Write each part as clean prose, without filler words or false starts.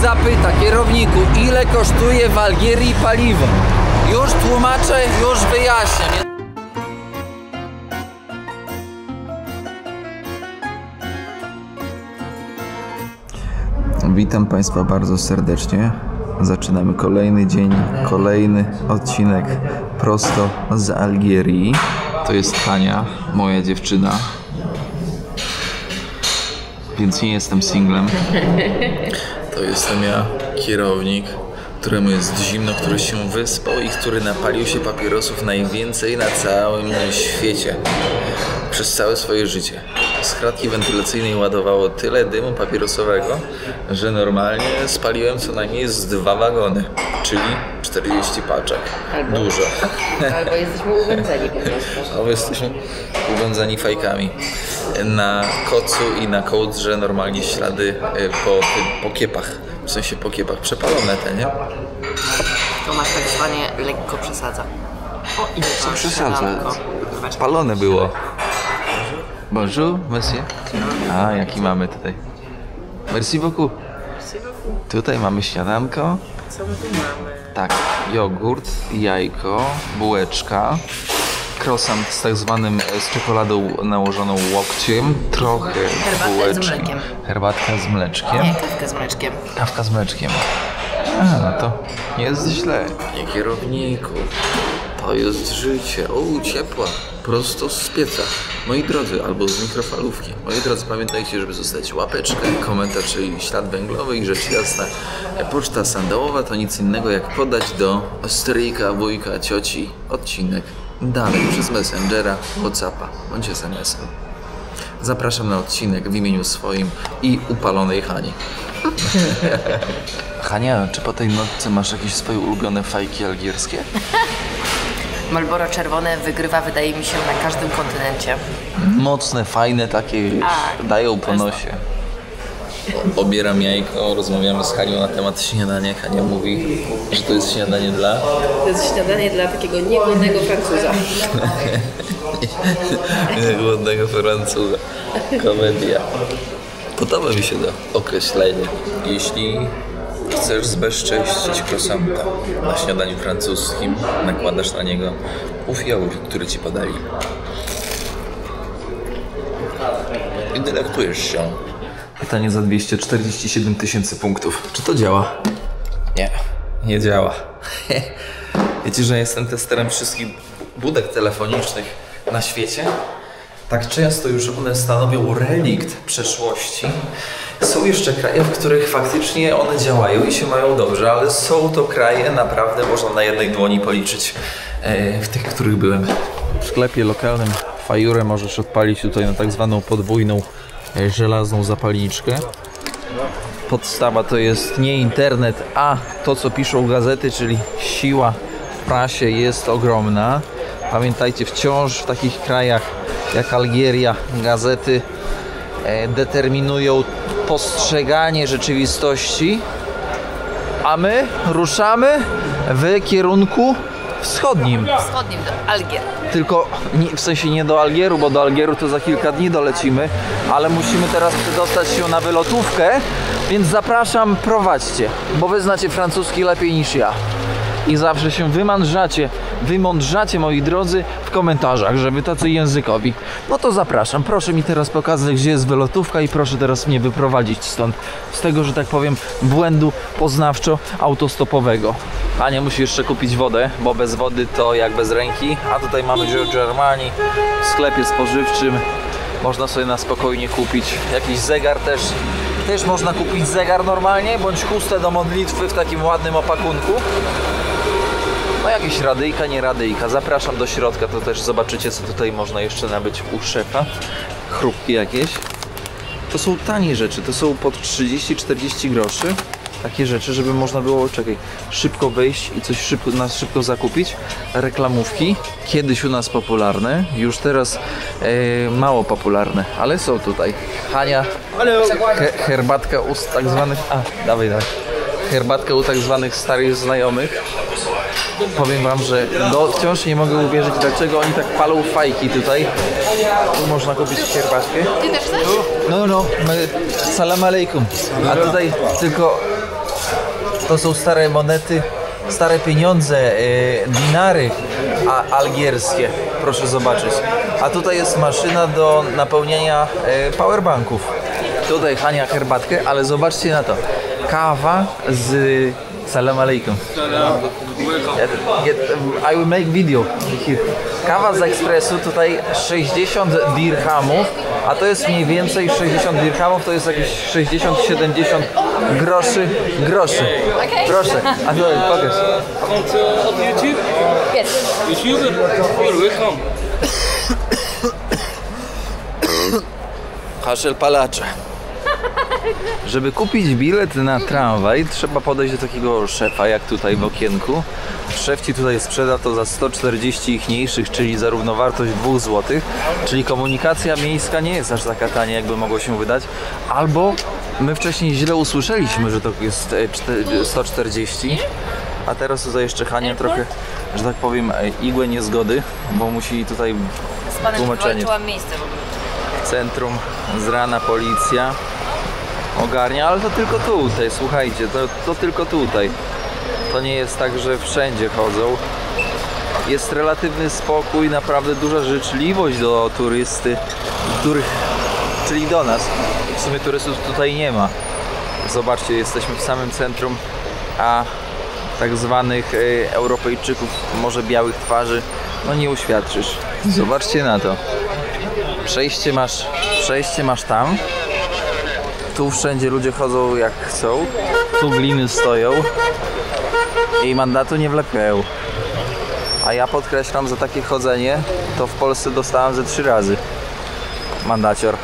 zapyta, kierowniku, ile kosztuje w Algierii paliwo? Już tłumaczę, już wyjaśniam. Witam Państwa bardzo serdecznie. Zaczynamy kolejny dzień, kolejny odcinek prosto z Algierii. To jest Hania, moja dziewczyna. Więc nie jestem singlem. To jestem ja, kierownik, któremu jest zimno, który się wyspał i który napalił się papierosów najwięcej na całym świecie. Przez całe swoje życie. Z kratki wentylacyjnej ładowało tyle dymu papierosowego, że normalnie spaliłem co najmniej z 2 wagony, czyli 40 paczek. Dużo. Albo jesteśmy uwędzeni po prostu. Albo jesteśmy uwędzeni fajkami. Na kocu i na kołdrze normalnie ślady po kiepach. W sensie po kiepach. Przepalone te, nie? Tomasz tak zwanie lekko przesadza. O, ile Co przesadza? Spalone było. Bonjour, monsieur. A, jaki mamy tutaj? Merci beaucoup. Tutaj mamy śniadanko. Co my tu mamy? Tak, jogurt, jajko, bułeczka, croissant z tak zwanym, z czekoladą nałożoną łokciem, trochę bułeczki. Z mlekiem. Herbatka z mleczkiem. Nie, kawka z mleczkiem. Kawka z mleczkiem. A, no to nie jest źle. Nie, kierowniku. To jest życie. O, ciepła. Prosto z pieca. Moi drodzy, albo z mikrofalówki. Moi drodzy, pamiętajcie, żeby zostawić łapeczkę, komentarz, czyli ślad węglowy i rzecz jasna. Poczta sandałowa to nic innego jak podać do stryjka, wujka, cioci odcinek dalej przez Messengera, Whatsappa bądź SMS-em. Zapraszam na odcinek w imieniu swoim i upalonej Hani. Hania, czy po tej nocce masz jakieś swoje ulubione fajki algierskie? Marlboro czerwone wygrywa, wydaje mi się, na każdym kontynencie. Mocne, fajne takie, dają po nosie. Obieram jajko, rozmawiamy z Hanią na temat śniadania. Hania mówi, że to jest śniadanie dla... To jest śniadanie dla takiego niegłodnego Francuza. Niegłodnego Francuza. Komedia. Podoba mi się to określenie. Jeśli chcesz zbezcześcić croissanta na śniadaniu francuskim, nakładasz na niego ów jogurt, który ci podali. I delektujesz się. Pytanie za 247 000 punktów. Czy to działa? Nie, nie działa. Wiecie, że jestem testerem wszystkich budek telefonicznych na świecie? Tak często już one stanowią relikt przeszłości. Są jeszcze kraje, w których faktycznie one działają i się mają dobrze, ale są to kraje naprawdę, można na jednej dłoni policzyć w tych, w których byłem. W sklepie lokalnym Fajurę możesz odpalić tutaj na tak zwaną podwójną żelazną zapalniczkę. Podstawa to jest nie internet, a to, co piszą gazety, czyli siła w prasie jest ogromna. Pamiętajcie, wciąż w takich krajach jak Algieria gazety determinują postrzeganie rzeczywistości, a my ruszamy w kierunku wschodnim. Wschodnim do Algier. Tylko w sensie nie do Algieru, bo do Algieru to za kilka dni dolecimy, ale musimy teraz przedostać się na wylotówkę, więc zapraszam, prowadźcie, bo wy znacie francuski lepiej niż ja. I zawsze się wymądrzacie, moi drodzy, w komentarzach, żeby tacy językowi. No to zapraszam, proszę mi teraz pokazać, gdzie jest wylotówka i proszę teraz mnie wyprowadzić stąd. Z tego, że tak powiem, błędu poznawczo-autostopowego. Ania musi jeszcze kupić wodę, bo bez wody to jak bez ręki. A tutaj mamy Giorgio Armani w sklepie spożywczym. Można sobie na spokojnie kupić jakiś zegar też. Też można kupić zegar normalnie, bądź chustę do modlitwy w takim ładnym opakunku. No jakieś radyjka, nie radyjka. Zapraszam do środka, to też zobaczycie, co tutaj można jeszcze nabyć u szefa. Chrupki jakieś. To są tanie rzeczy, to są pod 30-40 groszy. Takie rzeczy, żeby można było, szybko wejść i coś szybko zakupić. Reklamówki, kiedyś u nas popularne, już teraz mało popularne, ale są tutaj. Hania, herbatka u tak zwanych... dawaj. Herbatka u tak zwanych starych znajomych. Powiem wam, że wciąż nie mogę uwierzyć, dlaczego oni tak palą fajki tutaj. Tu można kupić herbatkę. Ty też chcesz? No, salam alaikum. A tutaj tylko To są stare monety, stare pieniądze, dinary algierskie. Proszę zobaczyć. A tutaj jest maszyna do napełniania powerbanków. Tutaj Hania herbatkę, ale zobaczcie na to. Kawa z... Salam alaikum. I will make video here. Kawa z ekspresu tutaj 60 dirhamów, a to jest mniej więcej 60 dirhamów, to jest jakieś 60-70 groszy. Proszę, a tu pokaż. On YouTube? Yes. YouTube? You're welcome. Haszel palacze. Żeby kupić bilet na tramwaj, trzeba podejść do takiego szefa, jak tutaj w okienku. Szef ci tutaj sprzeda to za 140 ichniejszych, czyli za równowartość 2 zł. Czyli komunikacja miejska nie jest aż taka tania, jakby mogło się wydać. Albo my wcześniej źle usłyszeliśmy, że to jest 140. A teraz tutaj jeszcze Hania trochę, że tak powiem, igłę niezgody, bo musi tutaj Z panem tłumaczenie. wywalczyłam miejsce w ogóle. Centrum z rana policja ogarnia, ale to tylko tutaj, słuchajcie, to tylko tutaj. To nie jest tak, że wszędzie chodzą. Jest relatywny spokój, naprawdę duża życzliwość do turysty, czyli do nas. W sumie turystów tutaj nie ma. Zobaczcie, jesteśmy w samym centrum, a tak zwanych Europejczyków, może białych twarzy, no nie uświadczysz. Zobaczcie na to. Przejście masz tam. Tu wszędzie ludzie chodzą jak chcą. Tu gliny stoją. I mandatu nie wlepiają. A ja podkreślam, za takie chodzenie to w Polsce dostałem ze 3 razy mandacior.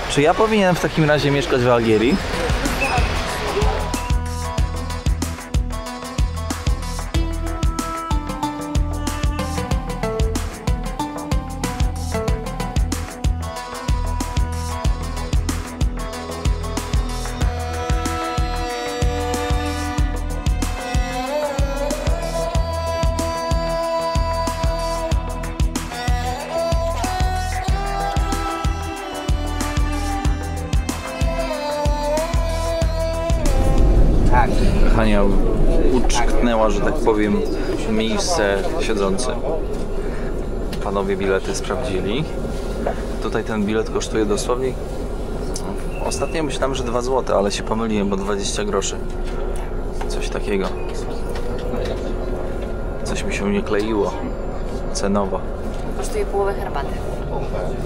Czy ja powinienem w takim razie mieszkać w Algierii? Hania uczknęła, że tak powiem, miejsce siedzące. Panowie bilety sprawdzili. Tutaj ten bilet kosztuje dosłownie... Ostatnio myślałem, że 2 zł, ale się pomyliłem, bo 20 groszy. Coś takiego. Coś mi się nie kleiło cenowo. Kosztuje połowę herbaty.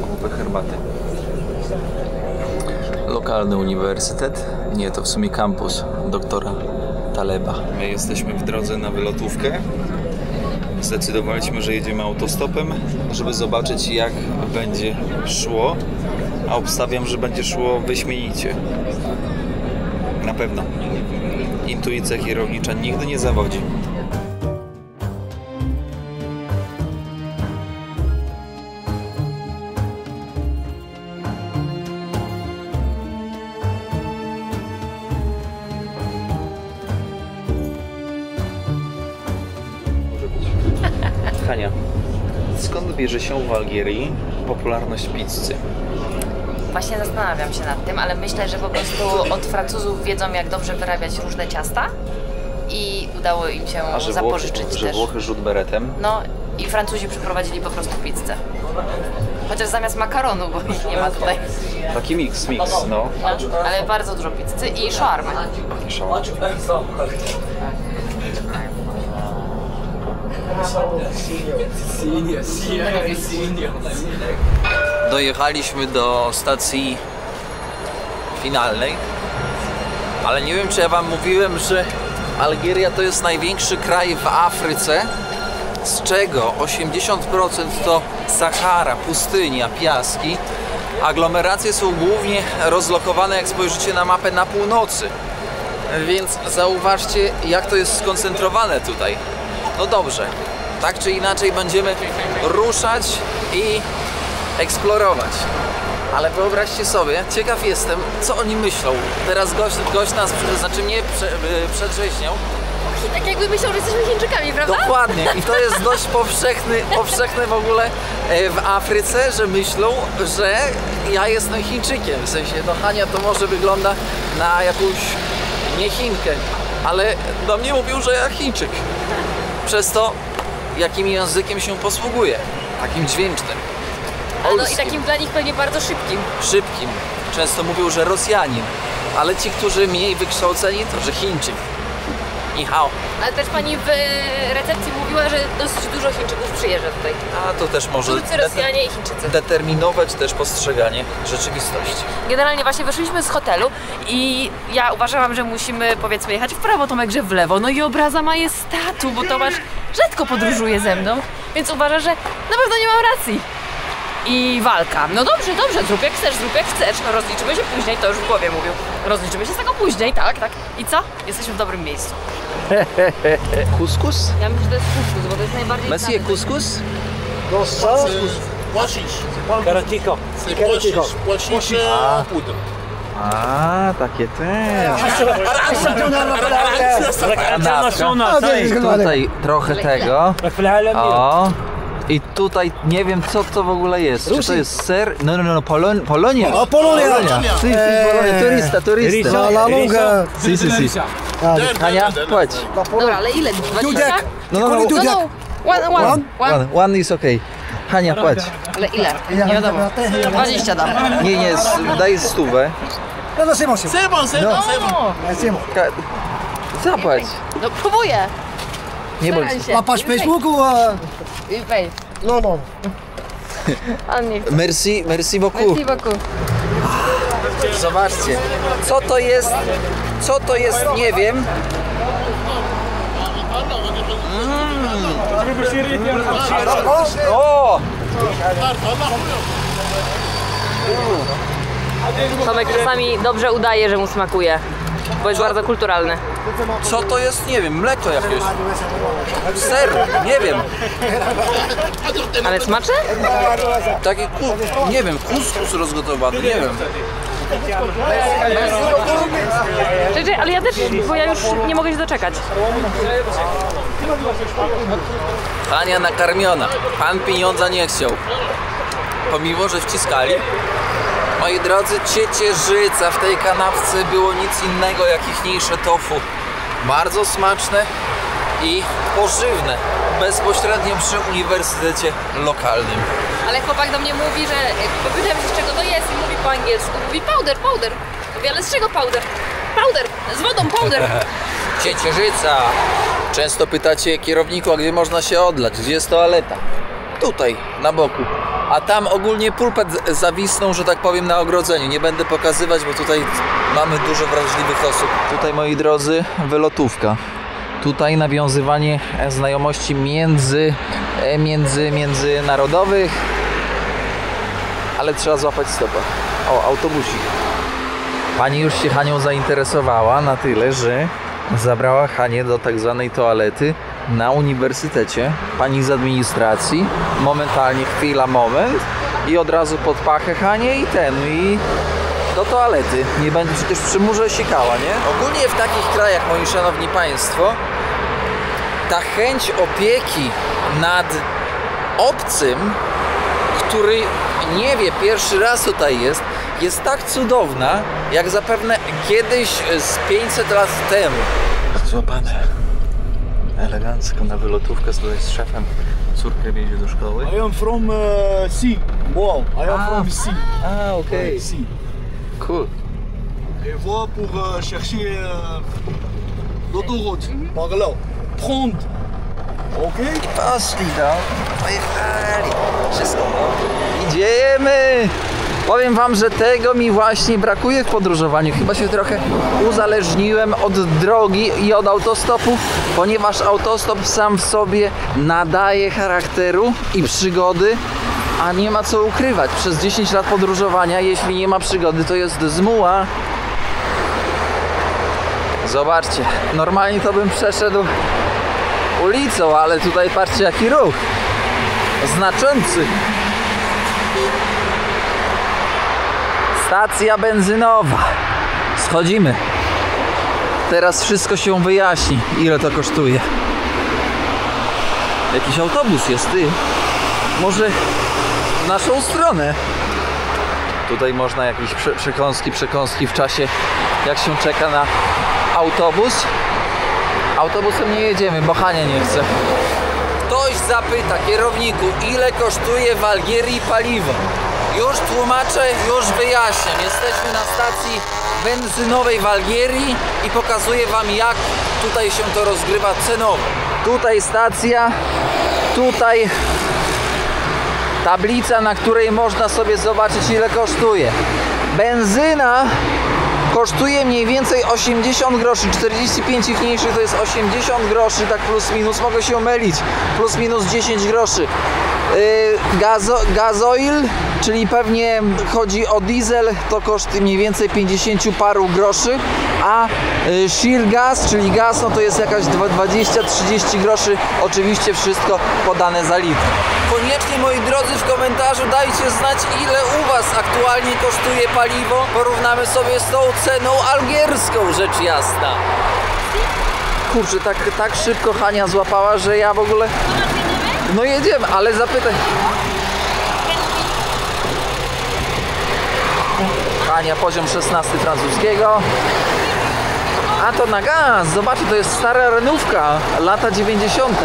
Połowę herbaty. Lokalny uniwersytet. Nie, to w sumie kampus doktora Taleba. My jesteśmy w drodze na wylotówkę. Zdecydowaliśmy, że jedziemy autostopem, żeby zobaczyć, jak będzie szło. A obstawiam, że będzie szło wyśmienicie. Na pewno. Intuicja kierownicza nigdy nie zawodzi. Hania, skąd bierze się w Algierii popularność pizzy? Właśnie zastanawiam się nad tym, ale myślę, że po prostu od Francuzów wiedzą, jak dobrze wyrabiać różne ciasta i udało im się zapożyczyć że też. Włochy rzut beretem? No i Francuzi przyprowadzili po prostu pizzę. Chociaż zamiast makaronu, bo ich nie ma tutaj. Taki mix, no. No, ale bardzo dużo pizzy i shawarmy. Dojechaliśmy do stacji finalnej, ale nie wiem, czy ja wam mówiłem, że Algieria to jest największy kraj w Afryce, z czego 80% to Sahara, pustynia, piaski. Aglomeracje są głównie rozlokowane, jak spojrzycie na mapę, na północy. Więc zauważcie, jak to jest skoncentrowane tutaj. No dobrze, tak czy inaczej będziemy ruszać i eksplorować. Ale wyobraźcie sobie, ciekaw jestem, co oni myślą. Teraz gość nas, znaczy mnie przedrzeźniał. I tak jakby myślał, że jesteśmy Chińczykami, prawda? Dokładnie. I to jest dość powszechne w ogóle w Afryce, że myślą, że ja jestem Chińczykiem. W sensie, no Hania to może wygląda na jakąś nie Chinkę, ale do mnie mówił, że ja Chińczyk. Przez to, jakim językiem się posługuje. Takim dźwięcznym. No i takim dla nich pewnie bardzo szybkim. Szybkim. Często mówią, że Rosjanin. Ale ci, którzy mniej wykształceni, to że Chińczyk. Ni hao. Ale też pani w recepcji mówiła, że dosyć dużo Chińczyków przyjeżdża tutaj. A to też może Turcy, Rosjanie i Chińczycy. determinować też postrzeganie rzeczywistości. Generalnie właśnie wyszliśmy z hotelu i ja uważałam, że musimy powiedzmy jechać w prawo, Tomek, że w lewo. No i obraza majestatu, bo Tomasz rzadko podróżuje ze mną, więc uważa, że na pewno nie mam racji. I walka. No dobrze, dobrze, zrób jak chcesz, zrób jak chcesz. No rozliczymy się później, to już w głowie mówił. Rozliczymy się z tego później, tak, tak. I co? Jesteśmy w dobrym miejscu. Couscous? Ja myślę, że to jest couscous, bo to jest najbardziej Monsieur znany. couscous? Pois chiche. Karatika. C'est pois chiche. Pois chiche en poudre. A, takie te. International. Tutaj trochę tego. في العالمية. O. I tutaj nie wiem co to w ogóle jest. Czy to jest ser? No, Polonia. Polonia. Polonia. Si, Polonia. Turista. La longa. Si. Hania, płać. Dobra, ale ile? 20? No. No, one. One is okay. Hania, płać. Ale ile? Nie wiadomo. 20 dam. Nie, daj 100. No, c'est bon, c'est bon, c'est bon. Zapłać. No próbuję. Nie bądź. Staram się. La page Facebook ou... Wejdź. Non. On nie chce. Merci beaucoup. Merci beaucoup. Zobaczcie. Co to jest, nie wiem. O! Tomek czasami dobrze udaje, że mu smakuje, bo jest bardzo kulturalny. Co to jest? Nie wiem, mleko jakieś. Ser, nie wiem. Ale smaczne? Takie, nie wiem, kuskus rozgotowany, nie wiem. Czekaj, ale ja też, bo ja już nie mogę się doczekać. Hania nakarmiona. Pan pieniądza nie chciał. Pomimo, że wciskali. Moi drodzy, ciecierzyca w tej kanapce było nic innego jak ichniejsze tofu. Bardzo smaczne i pożywne. Bezpośrednio przy uniwersytecie lokalnym. Ale chłopak do mnie mówi, że pytam się z czego to jest i mówi po angielsku. Mówi powder. Mówię, ale z czego powder? Powder, z wodą powder. Ciecierzyca. Często pytacie kierowniku, a gdzie można się odlać? Gdzie jest toaleta? Tutaj, na boku. A tam ogólnie pulpet zawisnął, że tak powiem, na ogrodzeniu. Nie będę pokazywać, bo tutaj mamy dużo wrażliwych osób. Tutaj, moi drodzy, wylotówka. Tutaj nawiązywanie znajomości międzynarodowych. Ale trzeba złapać stopa. O, autobusik. Pani już się Hanią zainteresowała na tyle, że zabrała Hanię do tak zwanej toalety na uniwersytecie. Pani z administracji. Momentalnie, moment i od razu pod pachę Hanię i do toalety. Nie będzie przecież przy murze sikała, nie? Ogólnie w takich krajach, moi szanowni państwo, ta chęć opieki nad obcym, który nie wie, pierwszy raz tutaj jest tak cudowna, jak zapewne kiedyś z 500 lat temu. Złapane elegancko na wylotówkę tutaj z szefem. Córkę wiezie do szkoły. I am from C. Wow, I am from C. Ah, okej. C. Cool. Et voilà pour chercher l'autoroute. Par là. Prendre. Ok? Poszli, pojechali. Wszystko. Idziemy! Powiem wam, że tego mi właśnie brakuje w podróżowaniu. Chyba się trochę uzależniłem od drogi i od autostopu, ponieważ autostop sam w sobie nadaje charakteru i przygody, a nie ma co ukrywać. Przez 10 lat podróżowania, jeśli nie ma przygody, to jest zmuła. Zobaczcie, normalnie to bym przeszedł ulicą, ale tutaj patrzcie jaki ruch. Znaczący. Stacja benzynowa. Schodzimy. Teraz wszystko się wyjaśni. Ile to kosztuje? Jakiś autobus jest, ty. Może w naszą stronę. Tutaj można jakieś przekąski w czasie, jak się czeka na autobus. Autobusem nie jedziemy, bo Hania nie chce. Ktoś zapyta, kierowniku, ile kosztuje w Algierii paliwo? Już tłumaczę, już wyjaśniam. Jesteśmy na stacji benzynowej w Algierii i pokazuję wam, jak tutaj się to rozgrywa cenowo. Tutaj stacja, tutaj tablica, na której można sobie zobaczyć, ile kosztuje. Benzyna kosztuje mniej więcej 80 groszy, 45 ich mniejszych to jest 80 groszy, tak plus minus, mogę się mylić, plus minus 10 groszy. Gazoil, czyli pewnie chodzi o diesel, to koszt mniej więcej 50 paru groszy, a shear gas, czyli gaz, no to jest jakaś 20-30 groszy, oczywiście wszystko podane za litr. Koniecznie, moi drodzy, w komentarzu dajcie znać, ile u was aktualnie kosztuje paliwo. Porównamy sobie z tą ceną algierską, rzecz jasna. Kurczę, tak szybko Hania złapała, że ja w ogóle... No jedziemy, ale zapytaj. Hania, poziom 16 francuskiego. A to na gaz, zobaczcie, to jest stara renówka, lata 90.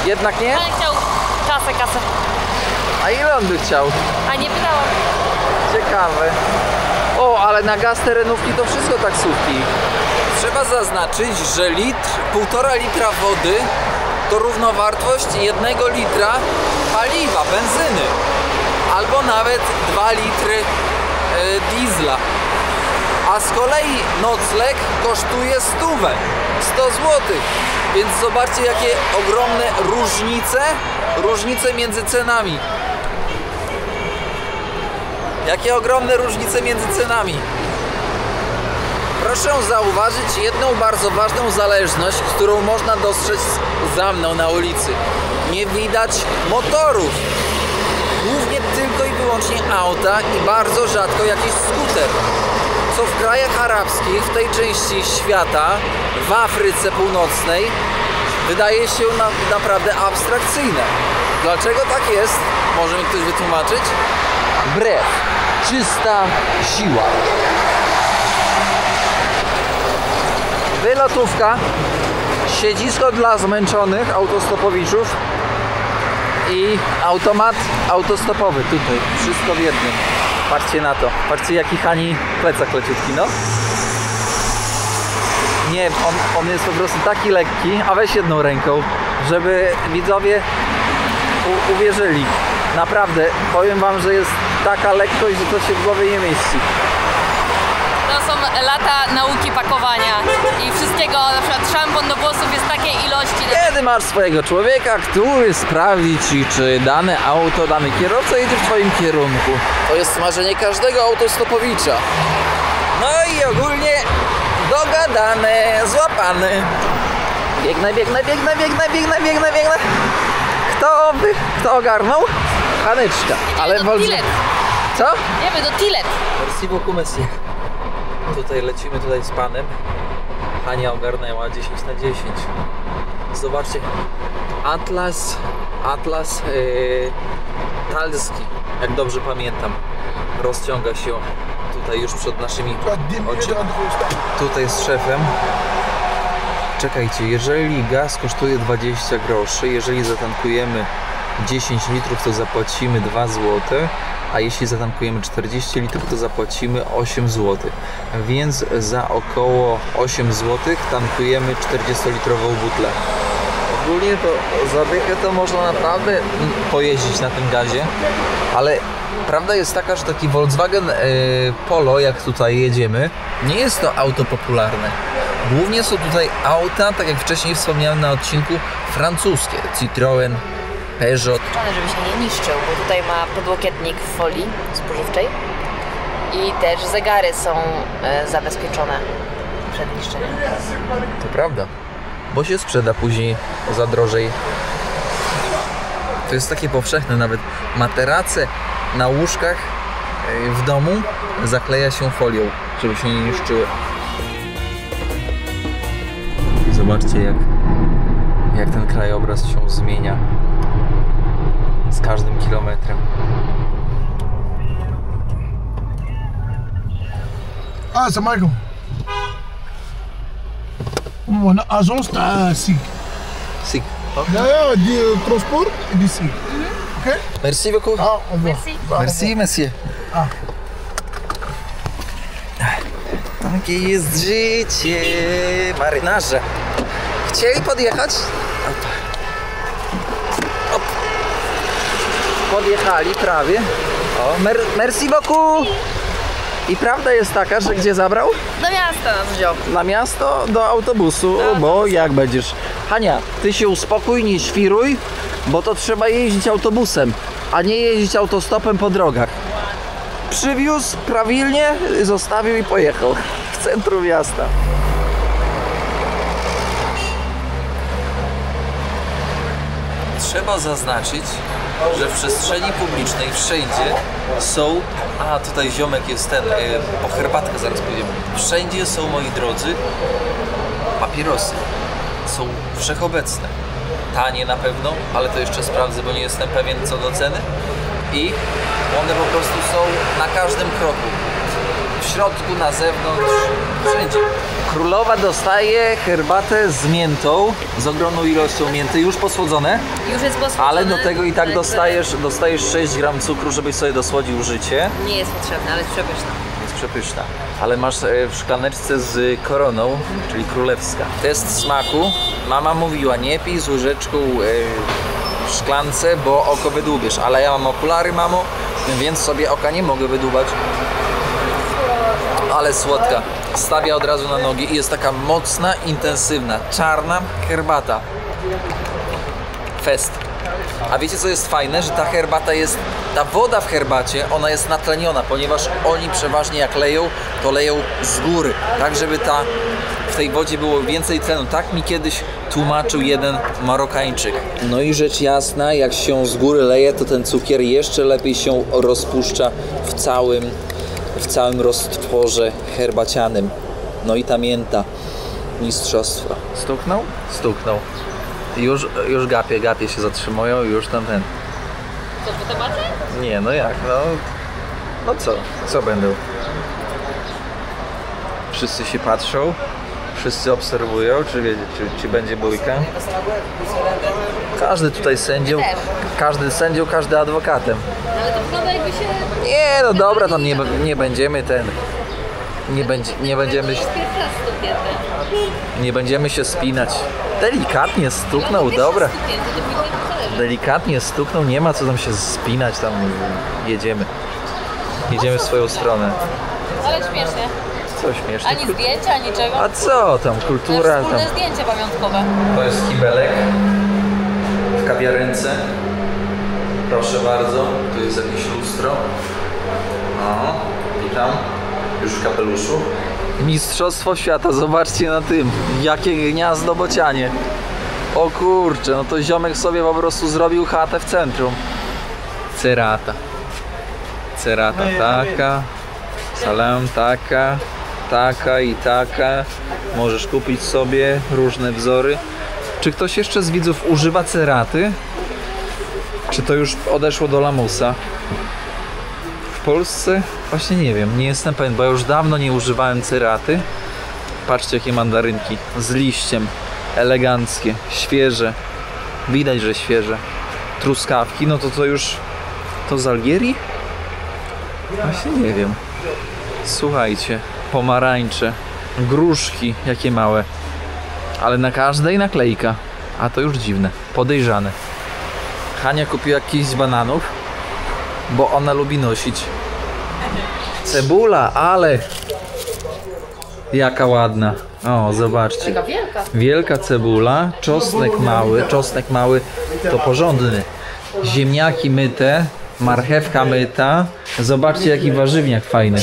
Jednak nie? Ale chciał kasę. A ile on by chciał? A nie pytałam. Ciekawe. O, ale na gaz te renówki to wszystko taksówki. Trzeba zaznaczyć, że 1,5 litra wody to równowartość 1 litra paliwa, benzyny. Albo nawet 2 litry diesla. A z kolei nocleg kosztuje 100 zł. Więc zobaczcie, jakie ogromne różnice między cenami. Jakie ogromne różnice między cenami. Proszę zauważyć jedną bardzo ważną zależność, którą można dostrzec za mną na ulicy. Nie widać motorów. Głównie tylko i wyłącznie auta i bardzo rzadko jakiś skuter. Co w krajach arabskich, w tej części świata, w Afryce Północnej, wydaje się naprawdę abstrakcyjne. Dlaczego tak jest? Może mi ktoś wytłumaczyć? Brew. Czysta siła. Wylotówka. Siedzisko dla zmęczonych autostopowiczów i automat autostopowy tutaj. Wszystko w jednym. Patrzcie na to. Patrzcie, jaki Hani plecak leciutki, no. Nie, on jest po prostu taki lekki, a weź jedną ręką, żeby widzowie uwierzyli. Naprawdę, powiem wam, że jest taka lekkość, że to się w głowie nie mieści. To są lata nauki pakowania i wszystkiego, na przykład szampon do włosów jest takiej ilości. Kiedy masz swojego człowieka, który sprawdzi ci, czy dane auto, dany kierowca jedzie w twoim kierunku. To jest marzenie każdego autostopowicza. No i ogólnie dogadane, złapane. Biegnę. Kto ogarnął? Haneczka. Ale do Tilet. Co? Idziemy do Tilet. Merci beaucoup, monsieur. Tutaj lecimy z panem. Hania ogarnęła 10 na 10. Zobaczcie. Atlas talski, jak dobrze pamiętam, rozciąga się tutaj już przed naszymi oczami. Tutaj z szefem. Czekajcie, jeżeli gaz kosztuje 20 groszy, jeżeli zatankujemy 10 litrów, to zapłacimy 2 zł, a jeśli zatankujemy 40 litrów, to zapłacimy 8 zł. Więc za około 8 zł tankujemy 40-litrową butlę. Ogólnie to za dychę to można naprawdę pojeździć na tym gazie, ale prawda jest taka, że taki Volkswagen Polo, jak tutaj jedziemy, nie jest to auto popularne. Głównie są tutaj auta, tak jak wcześniej wspomniałem na odcinku, francuskie. Citroën, Peugeot. Żeby się nie niszczył, bo tutaj ma podłokietnik w folii spożywczej i też zegary są zabezpieczone przed niszczeniem. To prawda, bo się sprzeda później za drożej. To jest takie powszechne, nawet materace na łóżkach w domu zakleja się folią, żeby się nie niszczyły. I zobaczcie, jak ten krajobraz się zmienia z każdym kilometrem. Assalamu alaikum. mon agence à SIG. Si. Là, du transport et du SIG. Ok? Merci beaucoup. Ah, au revoir. Merci. Merci, monsieur. A. Takie jest życie marynarza. Chcieli podjechać? Op. Podjechali prawie. O, merci beaucoup. I prawda jest taka, że gdzie zabrał? Do miasta nas wziął. Na miasto, do autobusu, bo jak będziesz... Hania, ty się uspokój, nie świruj, bo to trzeba jeździć autobusem, a nie jeździć autostopem po drogach. Przywiózł prawilnie, zostawił i pojechał w centrum miasta. Trzeba zaznaczyć, że w przestrzeni publicznej wszędzie są... A, tutaj ziomek jest ten, po herbatkę zaraz pójdziemy. Wszędzie są, moi drodzy, papierosy. Są wszechobecne. Tanie na pewno, ale to jeszcze sprawdzę, bo nie jestem pewien co do ceny. I one po prostu są na każdym kroku. W środku, na zewnątrz, wszędzie. Królowa dostaje herbatę z miętą, z ogromną ilością mięty, już posłodzone, Już jest posłodzone. ale do tego i tak ale dostajesz 6 gram cukru, żebyś sobie dosłodził życie. Nie jest potrzebne, ale jest przepyszne. Jest przepyszna. Ale masz w szklaneczce z koroną, czyli królewska. Test smaku. Mama mówiła, nie pij z łyżeczką w szklance, bo oko wydłubiesz. Ale ja mam okulary, mamo, więc sobie oka nie mogę wydłubać. Ale słodka. Stawia od razu na nogi i jest taka mocna, intensywna, czarna herbata. Fest. A wiecie co jest fajne? Że ta herbata jest, ta woda w herbacie, ona jest natleniona, ponieważ oni przeważnie jak leją, to leją z góry, tak żeby w tej wodzie było więcej tlenu. Tak mi kiedyś tłumaczył jeden Marokańczyk. No i rzecz jasna, jak się z góry leje, to ten cukier jeszcze lepiej się rozpuszcza w całym roztworze herbacianym. No i ta mięta. Mistrzostwo. Stuknął? Stuknął. Już gapie się zatrzymują i już ten. Co, po temacie? Nie, no jak, no co? Co będą? Wszyscy się patrzą, wszyscy obserwują, czy będzie bójka. Każdy tutaj sędzią, każdy adwokatem. Ale to wygląda jakby się... Nie, no dobra, tam nie będziemy nie będziemy się spinać. Delikatnie stuknął, dobra. Delikatnie stuknął, nie ma co tam się spinać, tam jedziemy. Jedziemy w swoją stronę. Ale śmiesznie. Co śmieszne? Ani zdjęcia, niczego. A co tam, kultura tam. Wspólne zdjęcie pamiątkowe. To jest kibelek w kawiarence. Proszę bardzo, tu jest jakieś lustro. O, witam. Już w kapeluszu. Mistrzostwo świata, zobaczcie na tym. Jakie gniazdo bocianie. O kurczę, no to ziomek sobie po prostu zrobił chatę w centrum. Cerata. Cerata taka. Salam taka. Taka i taka. Możesz kupić sobie różne wzory. Czy ktoś jeszcze z widzów używa ceraty? Czy to już odeszło do lamusa? W Polsce? Właśnie nie wiem, nie jestem pewien, bo ja już dawno nie używałem ceraty. Patrzcie jakie mandarynki z liściem, eleganckie, świeże. Widać, że świeże. Truskawki, no to już... To z Algierii? Właśnie nie wiem. Słuchajcie, pomarańcze, gruszki, jakie małe. Ale na każdej naklejka. A to już dziwne, podejrzane. Hania kupiła kiś bananów, bo ona lubi nosić. Cebula, ale jaka ładna. O, zobaczcie. Taka wielka. Wielka cebula, czosnek mały to porządny. Ziemniaki myte, marchewka myta. Zobaczcie jaki warzywniak fajny.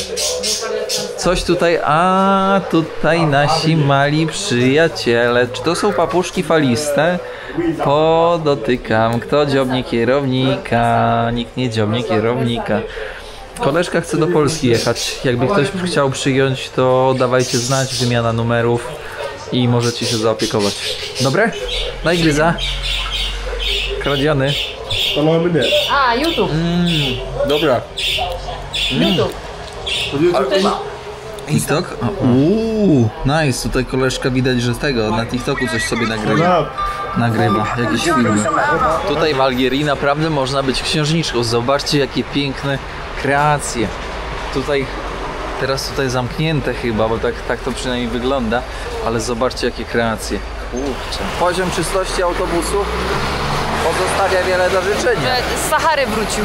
Coś tutaj, a tutaj nasi mali przyjaciele. Czy to są papuszki faliste? Podotykam. Kto dziobnie kierownika? Nikt nie dziobnie kierownika. Koleżka chce do Polski jechać. Jakby ktoś chciał przyjąć, to dawajcie znać, wymiana numerów i możecie się zaopiekować. Dobre? Daj gryza. Kradziony. A, YouTube. Dobra. YouTube. TikTok? Nice, tutaj koleżka widać, że z tego, na TikToku coś sobie nagrywa, jakieś filmy. Tutaj w Algierii naprawdę można być księżniczką. Zobaczcie, jakie piękne kreacje. Teraz tutaj zamknięte chyba, bo tak to przynajmniej wygląda, ale zobaczcie, jakie kreacje. Kurczę. Poziom czystości autobusu pozostawia wiele do życzenia. Z Sahary wrócił.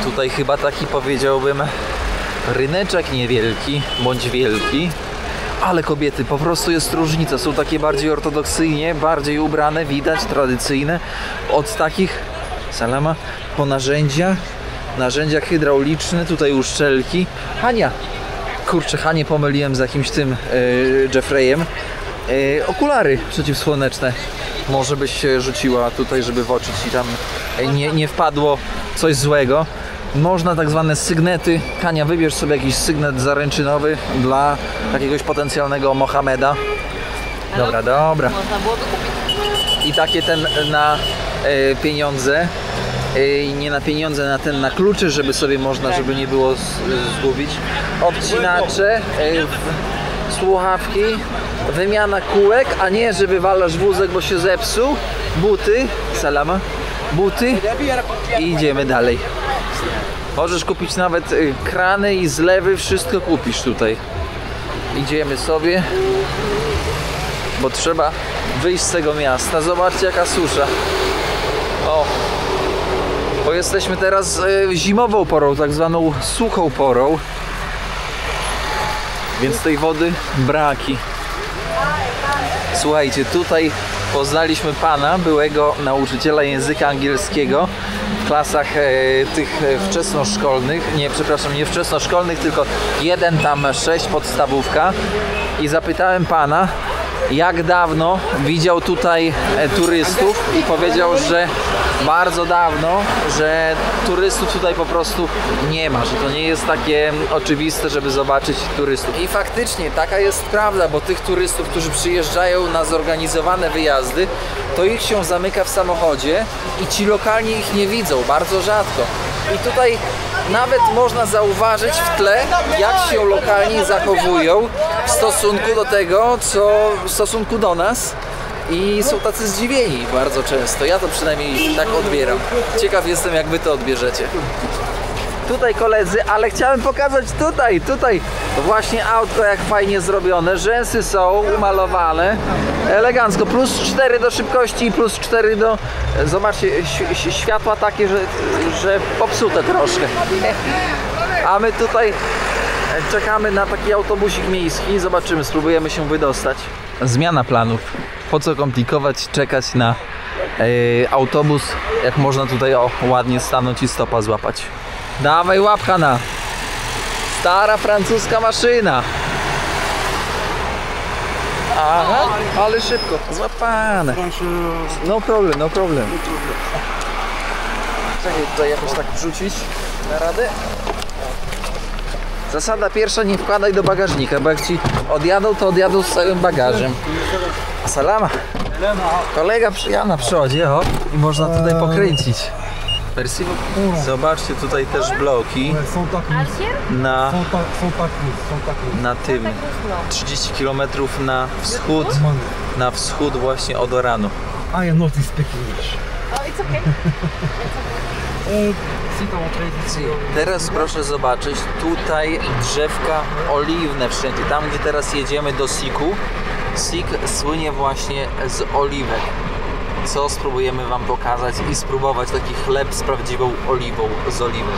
Tutaj chyba taki, powiedziałbym, ryneczek niewielki, bądź wielki. Ale kobiety, po prostu jest różnica. Są takie bardziej ortodoksyjnie, bardziej ubrane, widać, tradycyjne. Od takich, salama, po narzędzia hydrauliczne, tutaj uszczelki. Hania, kurczę, Hanię pomyliłem z jakimś tym Jeffreyem. Okulary przeciwsłoneczne. Może byś się rzuciła tutaj, żeby w oczy ci tam nie wpadło coś złego. Można tak zwane sygnety. Hania, wybierz sobie jakiś sygnet zaręczynowy dla jakiegoś potencjalnego Mohameda. Dobra. Można było go kupić. I takie ten na pieniądze. Nie na pieniądze, na klucze, żeby sobie można, żeby nie było zgubić. Odcinacze, słuchawki, wymiana kółek, a nie, że wywalasz wózek, bo się zepsuł. Buty, salama, buty i idziemy dalej. Możesz kupić nawet krany i zlewy, wszystko kupisz tutaj. Idziemy sobie, bo trzeba wyjść z tego miasta. Zobaczcie, jaka susza. O, bo jesteśmy teraz zimową porą, tak zwaną suchą porą, więc tej wody braki. Słuchajcie, tutaj poznaliśmy pana, byłego nauczyciela języka angielskiego w klasach tych wczesnoszkolnych, nie wczesnoszkolnych, tylko 1-6 podstawówka, i zapytałem pana, jak dawno widział tutaj turystów, i powiedział, że bardzo dawno, że turystów tutaj po prostu nie ma, że to nie jest takie oczywiste, żeby zobaczyć turystów. I faktycznie taka jest prawda, bo tych turystów, którzy przyjeżdżają na zorganizowane wyjazdy, to ich się zamyka w samochodzie i ci lokalni ich nie widzą, bardzo rzadko. I tutaj nawet można zauważyć w tle, jak się lokalni zachowują w stosunku do tego, w stosunku do nas. I są tacy zdziwieni bardzo często. Ja to przynajmniej tak odbieram. Ciekaw jestem, jak wy to odbierzecie. Tutaj koledzy, ale chciałem pokazać tutaj właśnie autko, jak fajnie zrobione. Rzęsy są umalowane elegancko. +4 do szybkości i +4 do... Zobaczcie, światła takie, że popsute troszkę. A my tutaj czekamy na taki autobusik miejski. Zobaczymy, spróbujemy się wydostać. Zmiana planów. Po co komplikować, czekać na autobus, jak można tutaj ładnie stanąć i stopa złapać. Dawaj łap, Hanna. Stara francuska maszyna. Aha, ale szybko. Złapane. No problem. Czekaj, tutaj jakoś tak wrzucić na radę. Zasada pierwsza, nie wkładaj do bagażnika, bo jak ci odjadą, to odjadą z całym bagażem. Salama. Kolega ja na przodzie, i można tutaj pokręcić. Zobaczcie, tutaj też bloki na tym 30 km na wschód właśnie od Oranu. I am not speaking English. Oh, it's okay. Teraz proszę zobaczyć, tutaj drzewka oliwne wszędzie. Tam, gdzie teraz jedziemy do Siku, Sik słynie właśnie z oliwek. Co spróbujemy wam pokazać i spróbować taki chleb z prawdziwą oliwą z oliwek.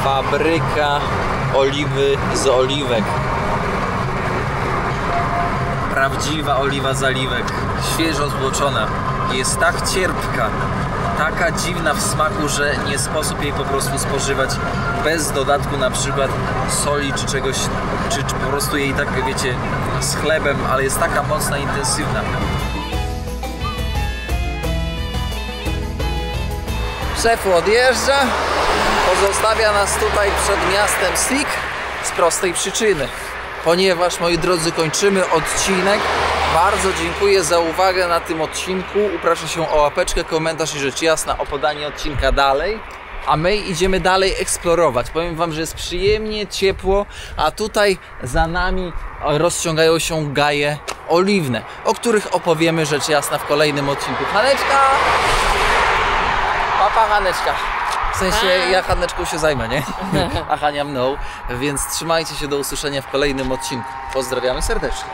Fabryka oliwy z oliwek. Prawdziwa oliwa z oliwek, świeżo złoczona. Jest tak cierpka, taka dziwna w smaku, że nie sposób jej po prostu spożywać bez dodatku na przykład soli czy czegoś, czy po prostu jej tak, wiecie, z chlebem, ale jest taka mocna, intensywna. Szefu odjeżdża, pozostawia nas tutaj przed miastem Sik z prostej przyczyny. Ponieważ, moi drodzy, kończymy odcinek Bardzo dziękuję za uwagę na tym odcinku. Uproszę się o łapeczkę, komentarz i rzecz jasna o podanie odcinka dalej. A my idziemy dalej eksplorować. Powiem wam, że jest przyjemnie, ciepło, a tutaj za nami rozciągają się gaje oliwne, o których opowiemy rzecz jasna w kolejnym odcinku. Haneczka! Papa Haneczka. W sensie ja Haneczką się zajmę, nie? A Hania mną, więc trzymajcie się, do usłyszenia w kolejnym odcinku. Pozdrawiamy serdecznie.